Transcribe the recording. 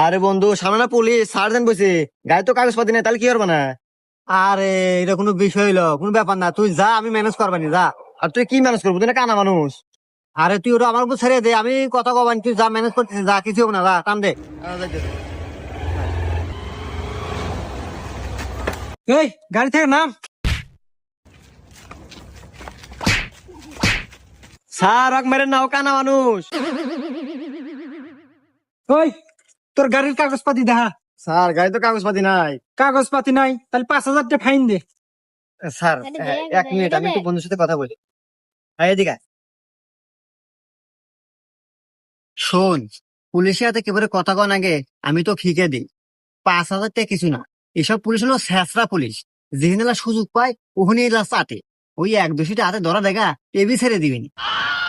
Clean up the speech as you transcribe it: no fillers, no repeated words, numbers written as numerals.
আরে বন্ধু, সামনে না পুলিশ সার্জেন্ট বসে, গায়ে তো কাগজপাতি নেই, তাহলে কি করবে না? আরে এটা কোনো বিষয় হইলো, কোনো ব্যাপার না, তুই যা, আমি ম্যানেজ করবানি, যা। আর তুই কি ম্যানেজ করবো? তুই না কানা মানুষ। আরে তুই ওটা আমার উপর ছেড়ে দে, আমি কথা কবানি, তুই যা ম্যানেজ করতেছিস, যা, কিছু হবে না, যা টান দে। এই গাড়ি থেকে নাম। স্যার রক মেরেন না, ও কানা মানুষ। ওই তোর গাড়ির কাগজপাতি দেখা। স্যার গায়ে তো কাগজপাতি নাই। কাগজপাতি নাই, তাহলে 5,000 টাকা ফাইন দে। স্যার, এক মিনিট, আমি একটু বন্ধুর সাথে কথা বলি। হ্যাঁ, এদিকে আয়। শোন, পুলিশের হাতে কেবলে কথা কন আগে আমি তো ঠিকে দিই। 5,000 টাকা কিছু না। এসব পুলিশ হলো স্যাঁচরা পুলিশ। যেখানে এলা সুযোগ পায় ওখানে এলা চাটে। ওই এক দোষীটা হাতে ধরা দেখা টেবি ছেড়ে দিবেনি।